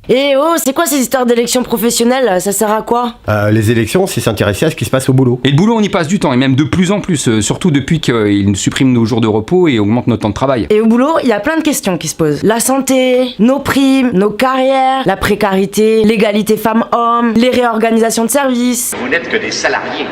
Et oh, c'est quoi ces histoires d'élections professionnelles là? Ça sert à quoi? Les élections, c'est s'intéresser à ce qui se passe au boulot. Et le boulot, on y passe du temps, et même de plus en plus, surtout depuis qu'ils suppriment nos jours de repos et augmentent notre temps de travail. Et au boulot, il y a plein de questions qui se posent. La santé, nos primes, nos carrières, la précarité, l'égalité femmes-hommes, les réorganisations de services. Vous n'êtes que des salariés,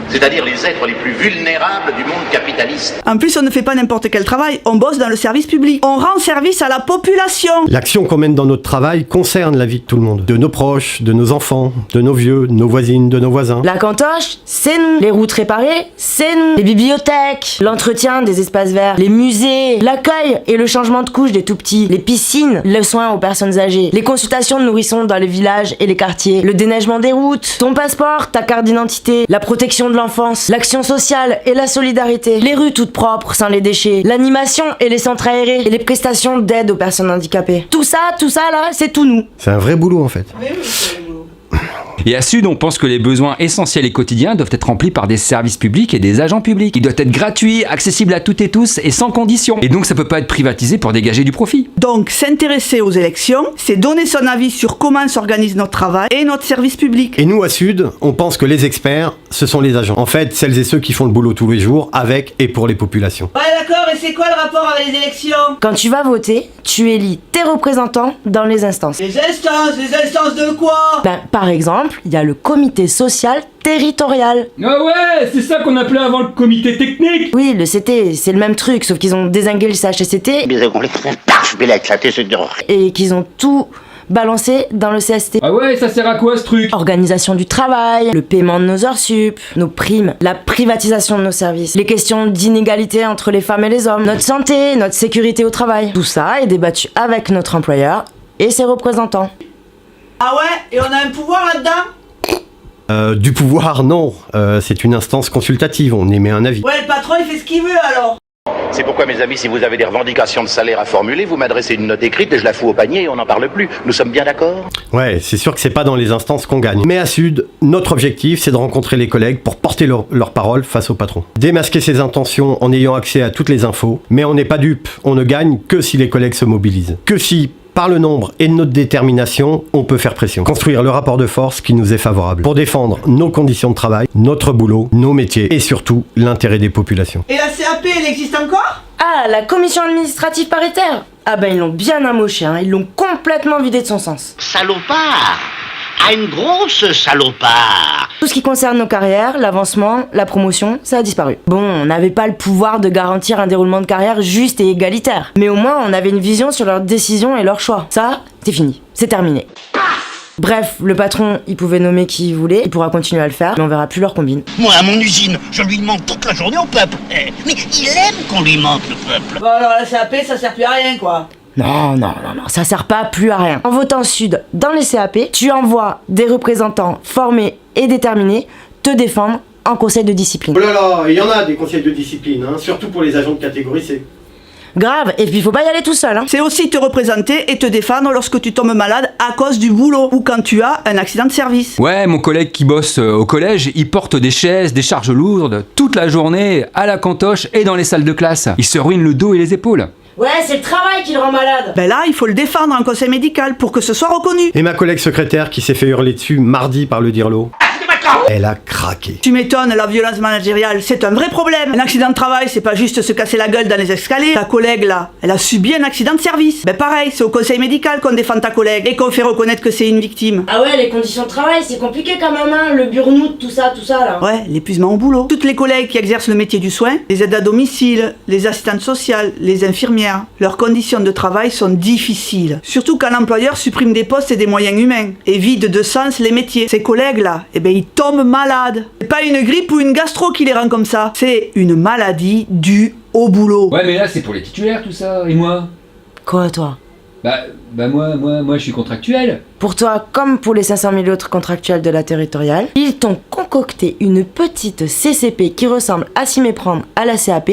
c'est-à-dire les êtres les plus vulnérables du monde capitaliste. En plus, on ne fait pas n'importe quel travail, on bosse dans le service public. On rend service à la population. L'action qu'on mène dans notre travail concerne la vie de tout le monde. De nos proches, de nos enfants, de nos vieux, de nos voisines, de nos voisins. La cantoche, c'est nous. Les routes réparées, c'est nous. Les bibliothèques, l'entretien des espaces verts, les musées, l'accueil et le changement de couche des tout-petits, les piscines, le soin aux personnes âgées, les consultations de nourrissons dans les villages et les quartiers, le déneigement des routes, ton passeport, ta carte d'identité, la protection de l'enfance, l'action sociale et la solidarité, les rues toutes propres sans les déchets, l'animation et les centres aérés et les prestations d'aide aux personnes handicapées. Tout ça là, c'est tout nous. C'est un vrai boulot en fait. Et à Sud, on pense que les besoins essentiels et quotidiens doivent être remplis par des services publics et des agents publics. Ils doivent être gratuits, accessibles à toutes et tous et sans condition. Et donc ça peut pas être privatisé pour dégager du profit. Donc, s'intéresser aux élections, c'est donner son avis sur comment s'organise notre travail et notre service public. Et nous à Sud, on pense que les experts, ce sont les agents. En fait, celles et ceux qui font le boulot tous les jours, avec et pour les populations. Ouais, d'accord, et c'est quoi le rapport avec les élections? Quand tu vas voter, tu élis tes représentants dans les instances. Les instances de quoi? Par exemple, il y a le comité social territorial. Ah ouais, c'est ça qu'on appelait avant le comité technique. Oui, le CT, c'est le même truc, sauf qu'ils ont dézingué le CHSCT et qu'ils ont tout balancé dans le CST. Ah ouais, ça sert à quoi ce truc? Organisation du travail, le paiement de nos heures sup, nos primes, la privatisation de nos services, les questions d'inégalité entre les femmes et les hommes, notre santé, notre sécurité au travail. Tout ça est débattu avec notre employeur et ses représentants. Ah ouais, et on a un pouvoir là-dedans? Du pouvoir, non. C'est une instance consultative, on émet un avis. Ouais, le patron il fait ce qu'il veut alors. C'est pourquoi, mes amis, si vous avez des revendications de salaire à formuler, vous m'adressez une note écrite et je la fous au panier et on n'en parle plus. Nous sommes bien d'accord? Ouais, c'est sûr que c'est pas dans les instances qu'on gagne. Mais à Sud, notre objectif, c'est de rencontrer les collègues pour porter leur parole face au patron. Démasquer ses intentions en ayant accès à toutes les infos. Mais on n'est pas dupe, on ne gagne que si les collègues se mobilisent. Que si, par le nombre et notre détermination, on peut faire pression. Construire le rapport de force qui nous est favorable. Pour défendre nos conditions de travail, notre boulot, nos métiers et surtout l'intérêt des populations. Et la CAP, elle existe encore? Ah, la commission administrative paritaire. Ah ben ils l'ont bien amoché, hein. Ils l'ont complètement vidé de son sens. Salopard! Ah, une grosse salopard! Tout ce qui concerne nos carrières, l'avancement, la promotion, ça a disparu. Bon, on n'avait pas le pouvoir de garantir un déroulement de carrière juste et égalitaire. Mais au moins, on avait une vision sur leurs décisions et leurs choix. Ça, c'est fini. C'est terminé. Bref, le patron, il pouvait nommer qui il voulait, il pourra continuer à le faire, mais on verra plus leur combine. Moi, à mon usine, je lui mente toute la journée au peuple. Mais il aime qu'on lui mente, le peuple. Bon alors la CAP, ça sert plus à rien quoi. Non, ça sert pas plus à rien. En votant Sud dans les CAP, tu envoies des représentants formés et déterminés te défendre en conseil de discipline. Oh là là, il y en a des conseils de discipline, hein, surtout pour les agents de catégorie C. Grave, et puis il faut pas y aller tout seul, hein. C'est aussi te représenter et te défendre lorsque tu tombes malade à cause du boulot ou quand tu as un accident de service. Ouais, mon collègue qui bosse au collège, il porte des chaises, des charges lourdes, toute la journée, à la cantoche et dans les salles de classe. Il se ruine le dos et les épaules. Ouais, c'est le travail qui le rend malade. Ben là, il faut le défendre en conseil médical pour que ce soit reconnu. Et ma collègue secrétaire qui s'est fait hurler dessus mardi par le dirlo. Elle a craqué. Tu m'étonnes, la violence managériale, c'est un vrai problème. Un accident de travail, c'est pas juste se casser la gueule dans les escaliers. Ta collègue là, elle a subi un accident de service. Ben pareil, c'est au conseil médical qu'on défend ta collègue et qu'on fait reconnaître que c'est une victime. Ah ouais, les conditions de travail, c'est compliqué quand même, hein. Le burn-out, tout ça là. Ouais, l'épuisement au boulot. Toutes les collègues qui exercent le métier du soin, les aides à domicile, les assistantes sociales, les infirmières, leurs conditions de travail sont difficiles. Surtout quand l'employeur supprime des postes et des moyens humains et vide de sens les métiers. Ces collègues là, eh ben ils tombent malades. C'est pas une grippe ou une gastro qui les rend comme ça. C'est une maladie due au boulot. Ouais, mais là, c'est pour les titulaires, tout ça. Et moi? Quoi, toi? Moi, je suis contractuel. Pour toi, comme pour les 500 000 autres contractuels de la territoriale, ils t'ont concocté une petite CCP qui ressemble à s'y méprendre à la CAP,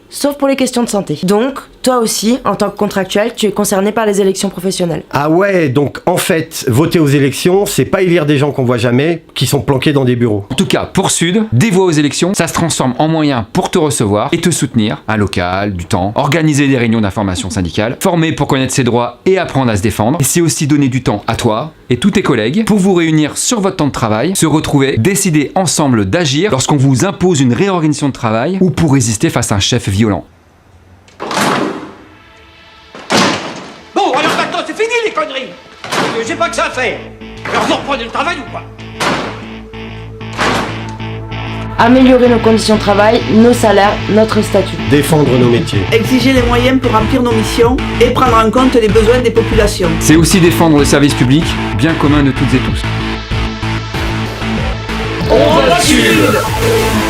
sauf pour les questions de santé. Donc, Toi aussi, en tant que contractuel, tu es concerné par les élections professionnelles. Ah ouais, donc en fait, voter aux élections, c'est pas élire des gens qu'on voit jamais, qui sont planqués dans des bureaux. En tout cas, pour Sud, des voix aux élections, ça se transforme en moyen pour te recevoir et te soutenir, un local, du temps, organiser des réunions d'information syndicale, former pour connaître ses droits et apprendre à se défendre. Et c'est aussi donner du temps à toi et tous tes collègues pour vous réunir sur votre temps de travail, se retrouver, décider ensemble d'agir lorsqu'on vous impose une réorganisation de travail ou pour résister face à un chef violent. Bon, alors maintenant, c'est fini les conneries. J'ai pas que ça à faire. Alors vous reprenez le travail ou pas? Améliorer nos conditions de travail, nos salaires, notre statut. Défendre nos métiers. Exiger les moyens pour remplir nos missions et prendre en compte les besoins des populations. C'est aussi défendre le service public, bien commun de toutes et tous. On va Sud!